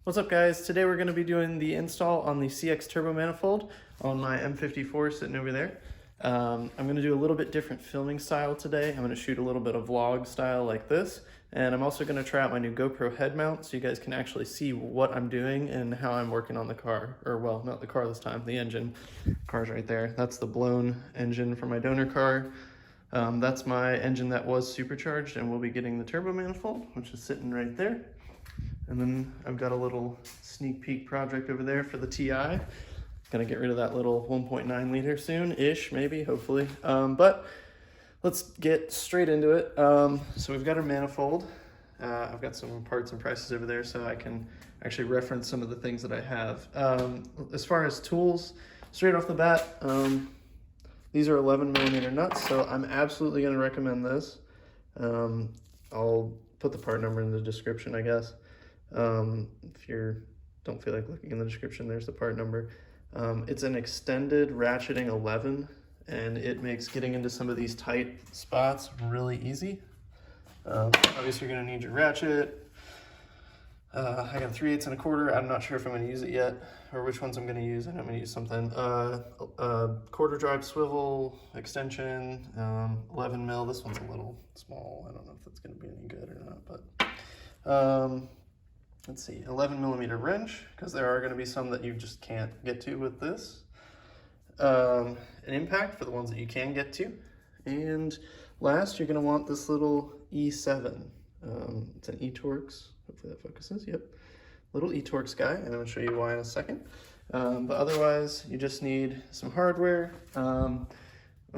What's up guys? Today we're going to be doing the install on the CX turbo manifold on my M54 sitting over there. I'm going to do a little bit different filming style today. I'm going to shoot a little bit of vlog style like this, and I'm also going to try out my new GoPro head mount so you guys can actually see what I'm doing and how I'm working on the car. Or well, not the car this time, the engine. Car's right there. That's the blown engine for my donor car. That's my engine that was supercharged, and we'll be getting the turbo manifold, which is sitting right there. And then I've got a little sneak peek project over there for the TI. Gonna get rid of that little 1.9 liter soon-ish, maybe, hopefully. But let's get straight into it. So we've got our manifold. I've got some parts and prices over there so I can actually reference some of the things that I have. As far as tools, straight off the bat, these are 11mm nuts, so I'm absolutely gonna recommend this. I'll put the part number in the description, I guess. If you don't feel like looking in the description, there's the part number. It's an extended ratcheting 11, and it makes getting into some of these tight spots really easy. Obviously you're gonna need your ratchet. I got 3/8 and a quarter. I'm not sure if I'm gonna use it yet, or which ones I'm gonna use. I know I'm gonna use something. Quarter drive swivel extension, 11mm. This one's a little small. I don't know if that's gonna be any good or not, but let's see, 11mm wrench, because there are going to be some that you just can't get to with this. An impact for the ones that you can get to. And last, you're going to want this little E7. It's an E-Torx. Hopefully that focuses. Yep. Little E-Torx guy, and I'm going to show you why in a second. But otherwise, you just need some hardware. When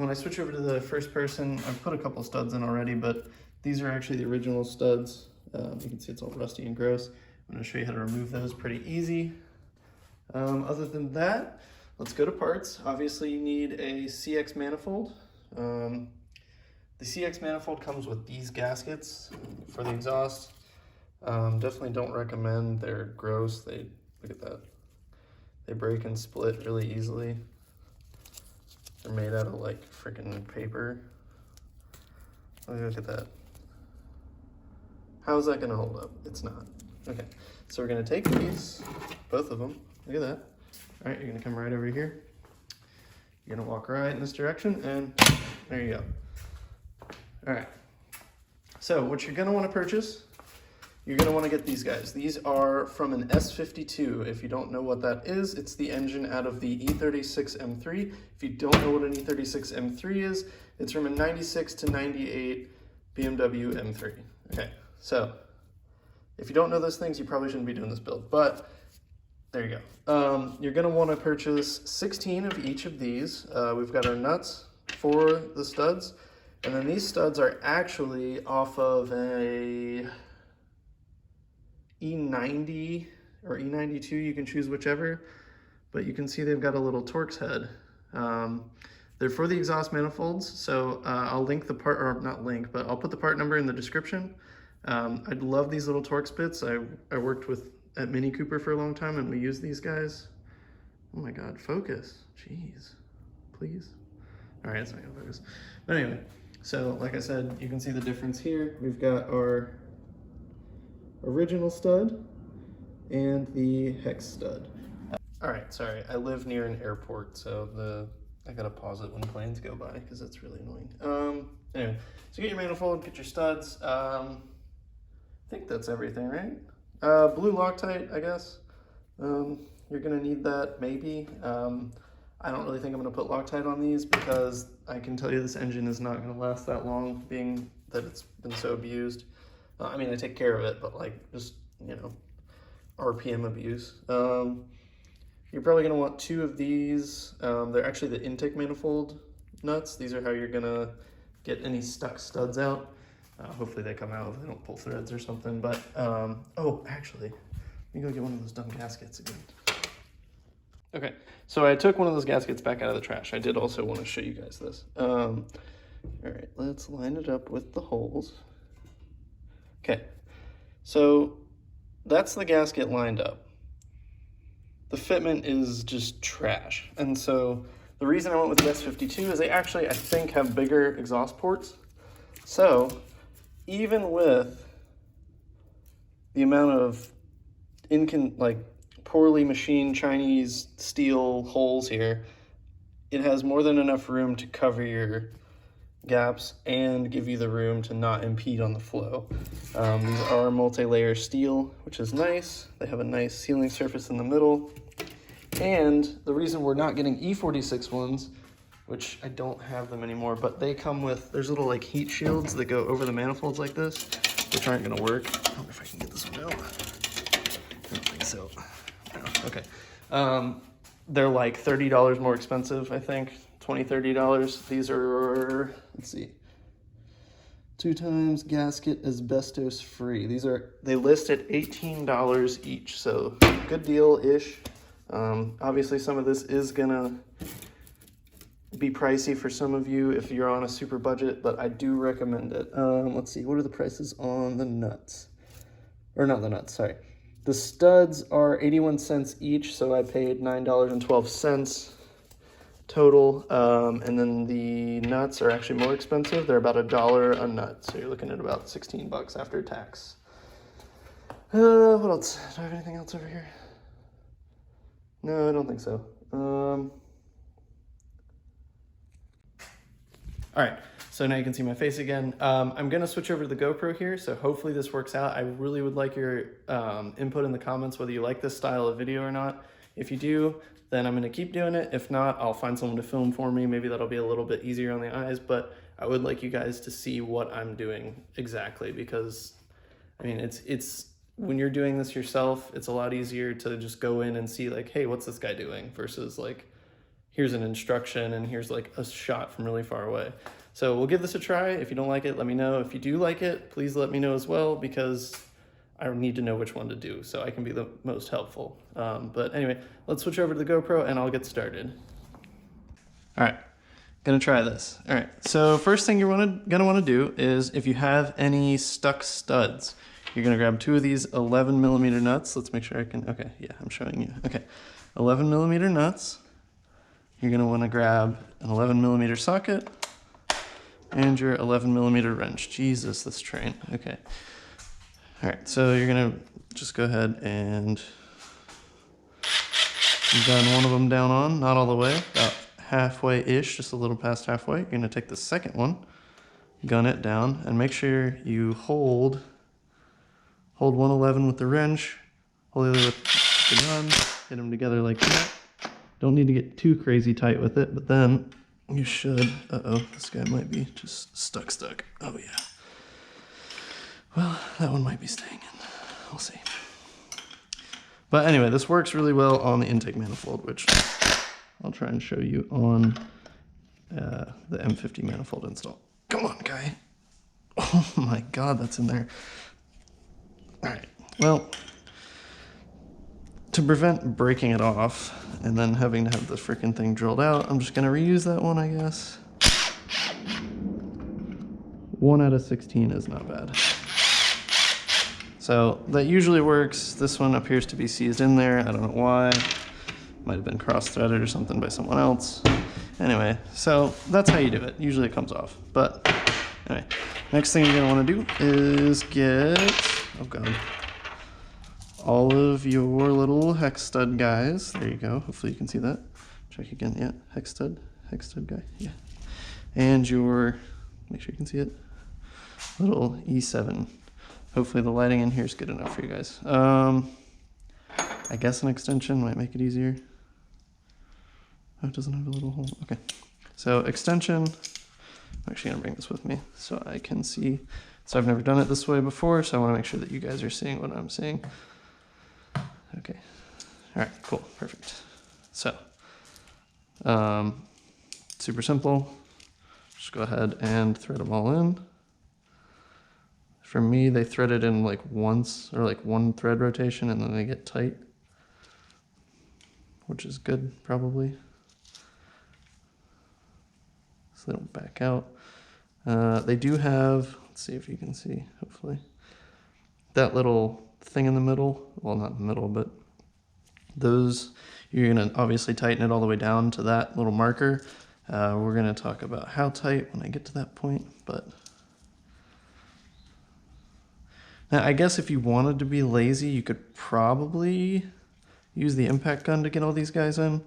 I switch over to the first person, I've put a couple studs in already, but these are actually the original studs. You can see it's all rusty and gross. I'm going to show you how to remove those pretty easy. Other than that, let's go to parts. Obviously you need a CX manifold. The CX manifold comes with these gaskets for the exhaust. Definitely don't recommend. They're gross. Look at that. They break and split really easily. They're made out of like freaking paper. Look at that. How's that going to hold up? It's not. Okay, so we're going to take these, both of them. Look at that. All right, you're going to come right over here. You're going to walk right in this direction, and there you go. All right. So what you're going to want to purchase, you're going to want to get these guys. These are from an S52. If you don't know what that is, it's the engine out of the E46 M3. If you don't know what an E46 M3 is, it's from a 96 to 98 BMW M3. Okay, so if you don't know those things, you probably shouldn't be doing this build, but there you go. You're gonna wanna purchase 16 of each of these. We've got our nuts for the studs, and then these studs are actually off of a E90 or E92, you can choose whichever, but you can see they've got a little Torx head. They're for the exhaust manifolds, so I'll link the part, or not link, but I'll put the part number in the description. I love these little Torx bits. I worked at Mini Cooper for a long time, and we use these guys. Oh my God, focus. Jeez, please. All right, it's not gonna focus. But anyway, so like I said, you can see the difference here. We've got our original stud and the hex stud. All right, sorry, I live near an airport, so I gotta pause it when planes go by because that's really annoying. Anyway, so get your manifold, get your studs. I think that's everything, right? Blue Loctite, I guess. You're gonna need that, maybe. I don't really think I'm gonna put Loctite on these because I can tell you this engine is not gonna last that long, being that it's been so abused. I mean, I take care of it, but like just, you know, RPM abuse. You're probably gonna want 2 of these. They're actually the intake manifold nuts. These are how you're gonna get any stuck studs out. Hopefully they come out if they don't pull threads or something, but, oh, actually, let me go get one of those dumb gaskets again. Okay, so I took one of those gaskets back out of the trash. I did also want to show you guys this. All right, let's line it up with the holes. Okay, so that's the gasket lined up. The fitment is just trash, and so the reason I went with the S52 is they actually, I think, have bigger exhaust ports. So even with the amount of like poorly machined Chinese steel holes here, it has more than enough room to cover your gaps and give you the room to not impede on the flow. These are multi-layer steel, which is nice. They have a nice sealing surface in the middle. And the reason we're not getting E46 ones, which I don't have them anymore, but they come with, there's little like heat shields that go over the manifolds like this, which aren't gonna work. I don't know if I can get this one out. I don't think so. No. Okay. They're like $30 more expensive, I think. $20, $30. These are, let's see, 2 times gasket asbestos free. They list at $18 each, so good deal-ish. Obviously some of this is gonna be pricey for some of you if you're on a super budget, but I do recommend it. Let's see, what are the prices on the nuts? Or not the nuts, sorry. The studs are 81 cents each, so I paid $9.12 total. And then the nuts are actually more expensive. They're about $1 a nut, so you're looking at about 16 bucks after tax. What else? Do I have anything else over here? No, I don't think so. All right, so now you can see my face again. I'm gonna switch over to the GoPro here, so hopefully this works out. I really would like your input in the comments, whether you like this style of video or not. If you do, then I'm gonna keep doing it. If not, I'll find someone to film for me. Maybe that'll be a little bit easier on the eyes, but I would like you guys to see what I'm doing exactly, because I mean, it's when you're doing this yourself, it's a lot easier to just go in and see like, hey, what's this guy doing? Versus like, here's an instruction and here's like a shot from really far away. So we'll give this a try. If you don't like it, let me know. If you do like it, please let me know as well, because I need to know which one to do so I can be the most helpful. But anyway, let's switch over to the GoPro and I'll get started. All right, gonna try this. All right, so first thing you're gonna wanna do is, if you have any stuck studs, you're gonna grab 2 of these 11mm nuts. Let's make sure I can, okay, yeah, I'm showing you. Okay, 11mm nuts. You're gonna wanna grab an 11mm socket and your 11mm wrench. Jesus, this train, okay. All right, so you're gonna just go ahead and gun one of them down on, not all the way, about halfway-ish, just a little past halfway. You're gonna take the second one, gun it down, and make sure you hold 111 with the wrench, hold the other with the gun, hit them together like that. Don't need to get too crazy tight with it, but then you should, uh-oh, this guy might be just stuck. Oh yeah. Well, that one might be staying in, we'll see. But anyway, this works really well on the intake manifold, which I'll try and show you on the M50 manifold install. Come on, guy. Oh my God, that's in there. All right, well, to prevent breaking it off and then having to have this freaking thing drilled out, I'm just gonna reuse that one, I guess. 1 out of 16 is not bad. So that usually works. This one appears to be seized in there. I don't know why. Might have been cross-threaded or something by someone else. Anyway, so that's how you do it. Usually it comes off. But anyway, next thing you're gonna wanna do is get, oh God, all of your little hex stud guys. There you go. Hopefully you can see that. Check again. Yeah, hex stud guy. Yeah. And your, make sure you can see it, little E7. Hopefully the lighting in here is good enough for you guys. I guess an extension might make it easier. Oh, it doesn't have a little hole. Okay. So extension, I'm actually gonna bring this with me so I can see. So I've never done it this way before, so I wanna make sure that you guys are seeing what I'm seeing. Okay. All right, cool, perfect. So, super simple. Just go ahead and thread them all in. For me, they thread it in like once, or like one thread rotation, and then they get tight, which is good, probably. So they don't back out. They do have, let's see if you can see, hopefully, that little thing in the middle, well, not in the middle, but those, you're gonna obviously tighten it all the way down to that little marker. We're gonna talk about how tight when I get to that point, but Now, I guess if you wanted to be lazy, you could probably use the impact gun to get all these guys in.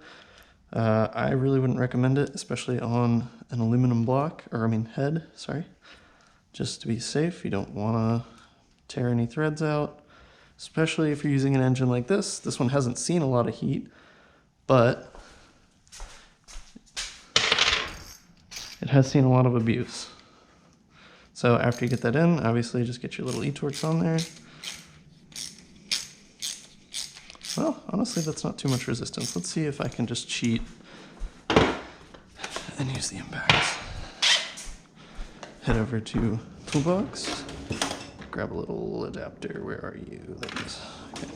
I really wouldn't recommend it, especially on an aluminum block, or I mean head, sorry. Just to be safe, you don't want to tear any threads out, especially if you're using an engine like this. This one hasn't seen a lot of heat, but it has seen a lot of abuse. So after you get that in, obviously just get your little E-torch on there. Well, honestly, that's not too much resistance. Let's see if I can just cheat and use the impacts. Head over to Toolbox, grab a little adapter. Where are you? There it is. Okay.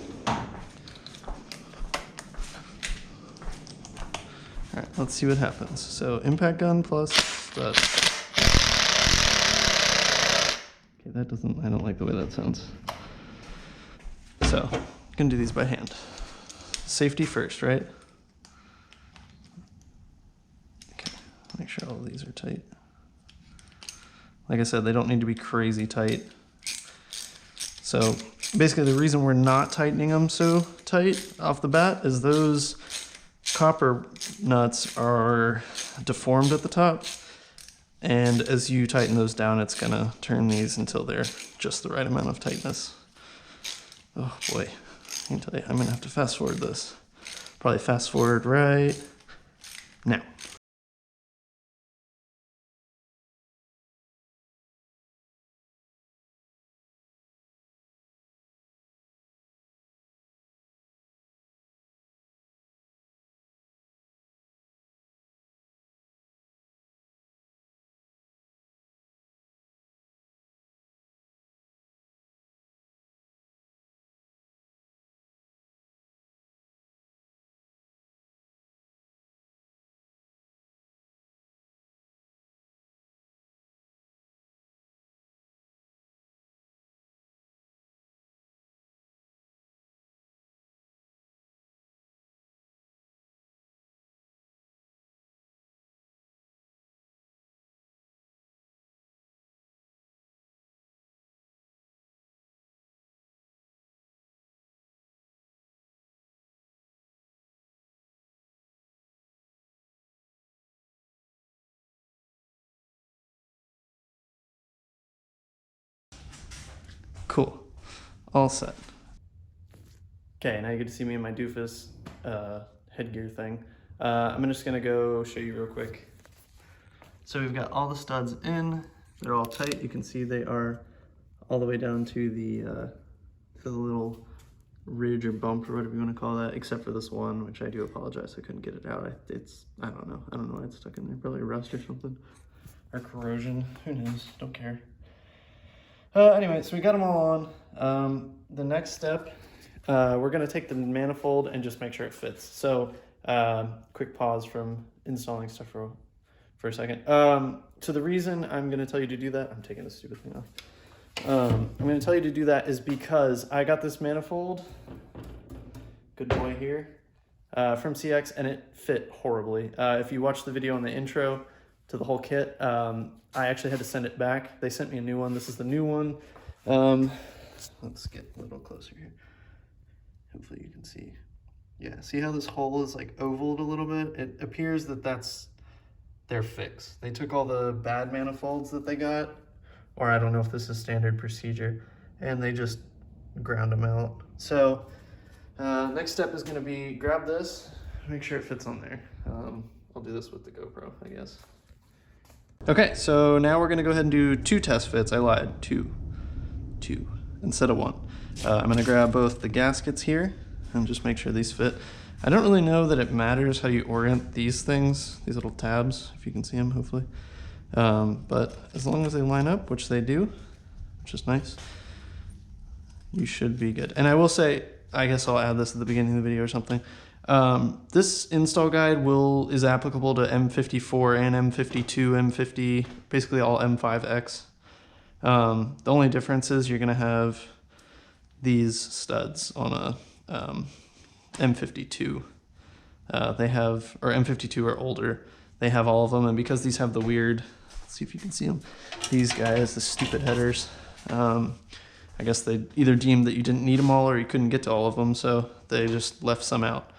All right, let's see what happens. So impact gun plus studs. Okay, that doesn't, I don't like the way that sounds. So, I'm gonna do these by hand. Safety first, right? Okay, make sure all of these are tight. Like I said, they don't need to be crazy tight. So basically the reason we're not tightening them so tight off the bat is those copper nuts are deformed at the top. And as you tighten those down, it's gonna turn these until they're just the right amount of tightness. Oh boy, I can tell you, I'm gonna have to fast forward this. Probably fast forward right now. Cool, all set. Okay, now you get to see me in my doofus headgear thing. I'm just gonna go show you real quick. So we've got all the studs in, they're all tight. You can see they are all the way down to the little ridge or bump or whatever you want to call that, except for this one, which I do apologize, I couldn't get it out. I don't know why it's stuck in there, probably rust or something, or corrosion, who knows, don't care. Anyway, so we got them all on. The next step, we're gonna take the manifold and just make sure it fits. So quick pause from installing stuff for a second. So the reason I'm gonna tell you to do that, I'm taking this stupid thing off. I'm gonna tell you to do that is because I got this manifold, good boy here, from CX, and it fit horribly. If you watch the video on the intro to the whole kit, I actually had to send it back. They sent me a new one. This is the new one. Let's get a little closer here. Hopefully you can see. Yeah, see how this hole is like ovaled a little bit? It appears that that's their fix. They took all the bad manifolds that they got, or I don't know if this is standard procedure, and they just ground them out. So next step is gonna be grab this, make sure it fits on there. I'll do this with the GoPro, I guess. Okay, so now we're gonna go ahead and do 2 test fits. I lied, two instead of 1. I'm gonna grab both the gaskets here and just make sure these fit. I don't really know that it matters how you orient these things, these little tabs, if you can see them, hopefully. But as long as they line up, which they do, which is nice, you should be good. And I will say, I guess I'll add this at the beginning of the video or something. This install guide is applicable to M54 and M52, M50, basically all M5X. The only difference is you're gonna have these studs on a M52. They have, or M52 or older, they have all of them, and because these have the weird, let's see if you can see them, these guys, the stupid headers, I I guess they either deemed that you didn't need them all or you couldn't get to all of them, so they just left some out.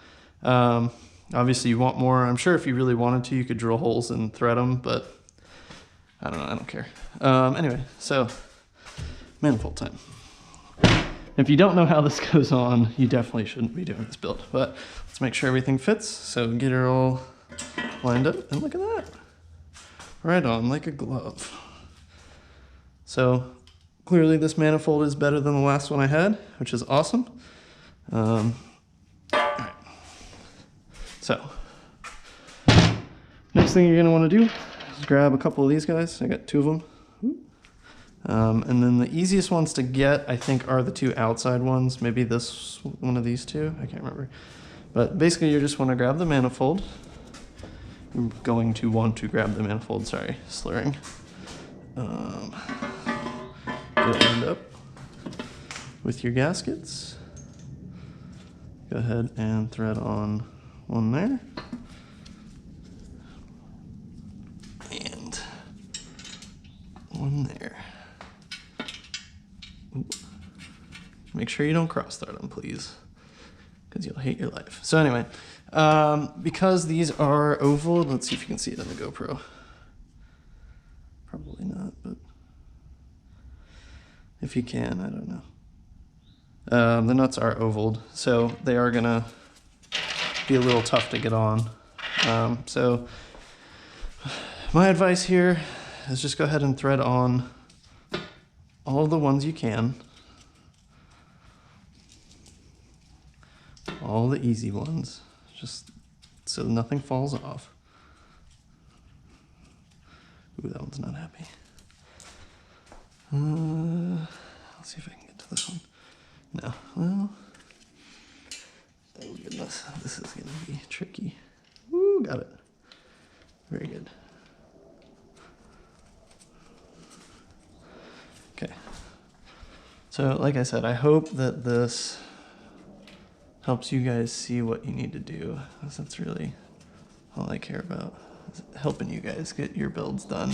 Obviously you want more. I'm sure if you really wanted to, you could drill holes and thread them, but I don't know, I don't care. Anyway, so manifold time. If you don't know how this goes on, you definitely shouldn't be doing this build, but let's make sure everything fits. So get her all lined up, and look at that. Right on, like a glove. So clearly this manifold is better than the last one I had, which is awesome. All right. So next thing you're gonna wanna do is grab a couple of these guys. I got 2 of them. And then the easiest ones to get, I think, are the 2 outside ones. Maybe this one of these 2, I can't remember. But basically you just wanna grab the manifold. I'm going to want to grab the manifold, sorry, slurring. Get it lined up with your gaskets. Go ahead and thread on one there. And one there. Ooh. Make sure you don't cross thread them, please, because you'll hate your life. So anyway, because these are oval, let's see if you can see it on the GoPro. Probably not, but if you can, I don't know. The nuts are ovaled, so they are gonna be a little tough to get on. So my advice here is just go ahead and thread on all the ones you can. All the easy ones, just so nothing falls off. Ooh, that one's not happy. Let's see if I can get to this one. No, well, oh goodness, this is gonna be tricky. Woo, got it. Very good. Okay. So, like I said, I hope that this helps you guys see what you need to do, because that's really all I care about, is helping you guys get your builds done.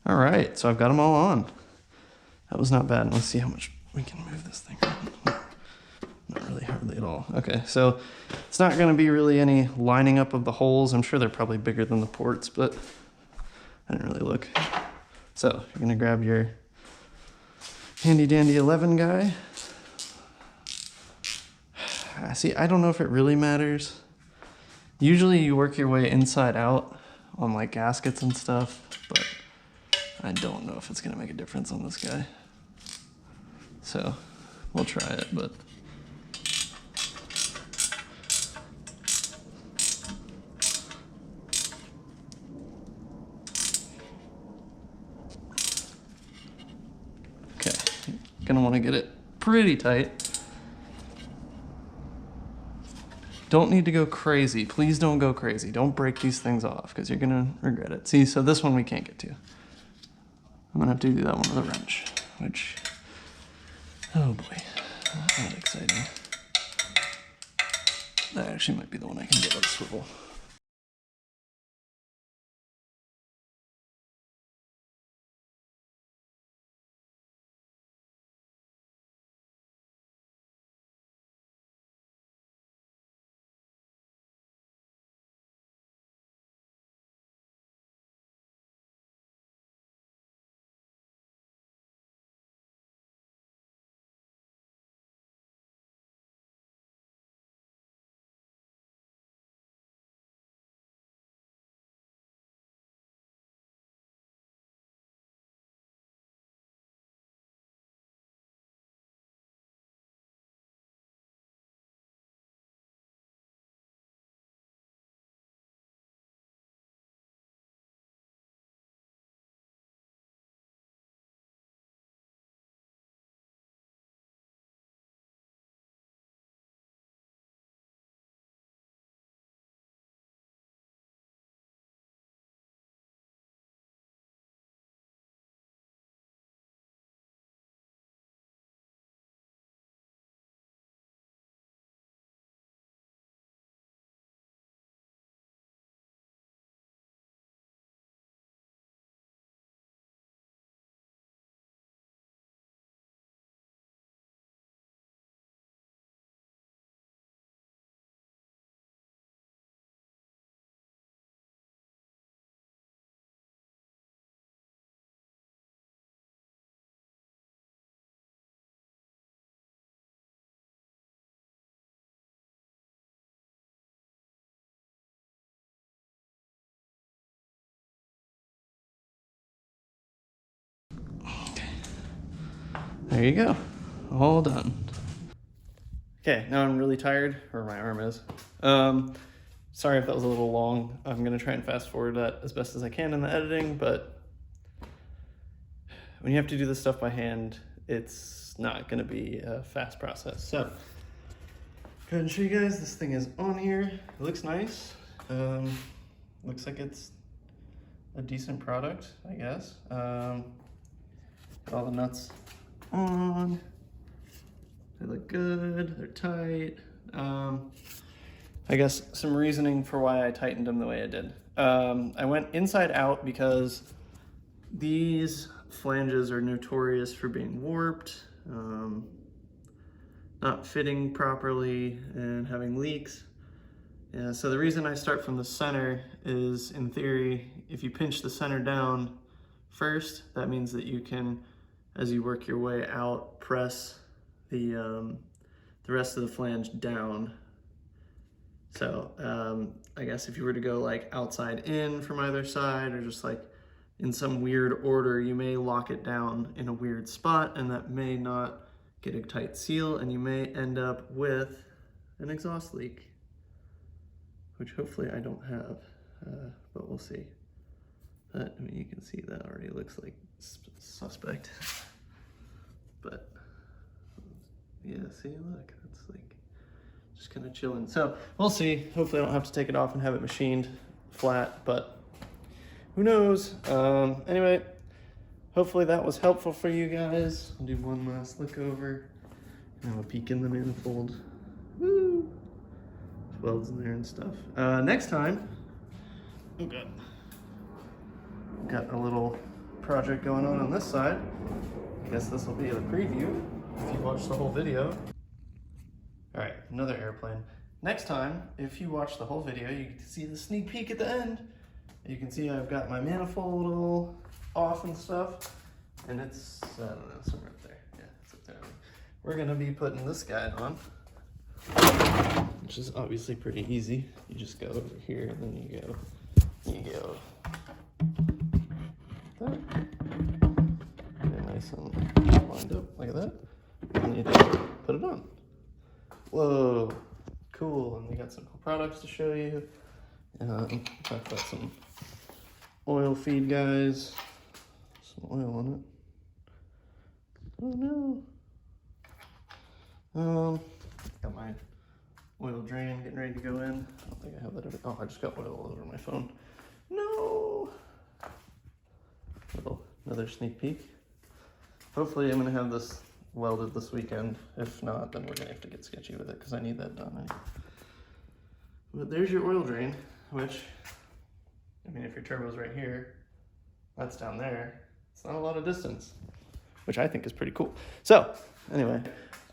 All right, so I've got them all on. That was not bad. Let's see how much we can move this thing around. Not really hardly at all. Okay, so it's not going to be really any lining up of the holes. I'm sure they're probably bigger than the ports, but I didn't really look. So you're going to grab your handy dandy 11 guy. See, I don't know if it really matters. Usually you work your way inside out on like gaskets and stuff, but I don't know if it's going to make a difference on this guy. So we'll try it, but okay, you're gonna want to get it pretty tight. Don't need to go crazy. Please don't go crazy. Don't break these things off because you're gonna regret it. See, so this one we can't get to. I'm gonna have to do that one with a wrench, which, oh boy, not exciting. That actually might be the one I can get on a swivel. There you go, all done. Okay, now I'm really tired, or my arm is. Sorry if that was a little long. I'm gonna try and fast forward that as best as I can in the editing, but when you have to do this stuff by hand, it's not gonna be a fast process. So, go ahead and show you guys, this thing is on here. It looks nice. Looks like it's a decent product, I guess. Got all the nuts on. They look good, they're tight. I guess some reasoning for why I tightened them the way I did. I went inside out because these flanges are notorious for being warped, not fitting properly, and having leaks. Yeah, so the reason I start from the center is, in theory, if you pinch the center down first, that means that you can, as you work your way out, press the rest of the flange down. So I guess if you were to go like outside in from either side, or just like in some weird order, you may lock it down in a weird spot, and that may not get a tight seal, and you may end up with an exhaust leak, which hopefully I don't have, but we'll see. But I mean, you can see that already looks like suspect. But yeah, see, look, it's like just kind of chilling. So we'll see. Hopefully I don't have to take it off and have it machined flat, but who knows? Anyway, hopefully that was helpful for you guys. I'll do one last look over and have a peek in the manifold. Woo! Welds in there and stuff. Next time, okay, got a little project going on this side. I guess this will be the preview if you watch the whole video. All right, another airplane. Next time, if you watch the whole video, you can see the sneak peek at the end. You can see I've got my manifold all off and stuff, and it's, I don't know, somewhere up there. Yeah, it's up there. We're gonna be putting this guy on, which is obviously pretty easy. You just go over here, and then you go that. Get nice and lined up like that. And you just put it on. Whoa, cool. And we got some cool products to show you. Talk about some oil feed guys. Some oil on it. Oh no. Got my oil drain getting ready to go in. I don't think I have that over. Oh, I just got oil all over my phone. No. Another sneak peek. Hopefully I'm gonna have this welded this weekend. If not, then we're gonna have to get sketchy with it because I need that done anyway. But there's your oil drain, which, I mean, if your turbo's right here, that's down there. It's not a lot of distance, which I think is pretty cool. So anyway,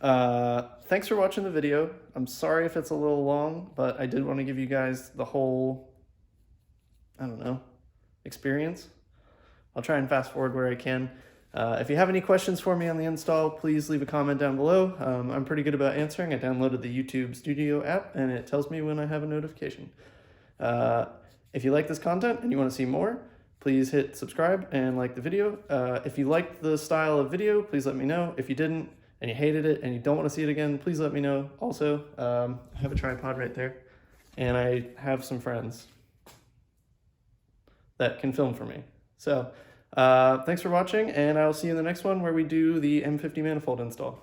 thanks for watching the video. I'm sorry if it's a little long, but I did want to give you guys the whole, I don't know, experience. I'll try and fast forward where I can. If you have any questions for me on the install, please leave a comment down below. I'm pretty good about answering. I downloaded the YouTube Studio app, and it tells me when I have a notification. If you like this content and you want to see more, please hit subscribe and like the video. If you liked the style of video, please let me know. If you didn't and you hated it and you don't want to see it again, please let me know. Also, I have a tripod right there, and I have some friends that can film for me. So thanks for watching, and I'll see you in the next one where we do the M50 manifold install.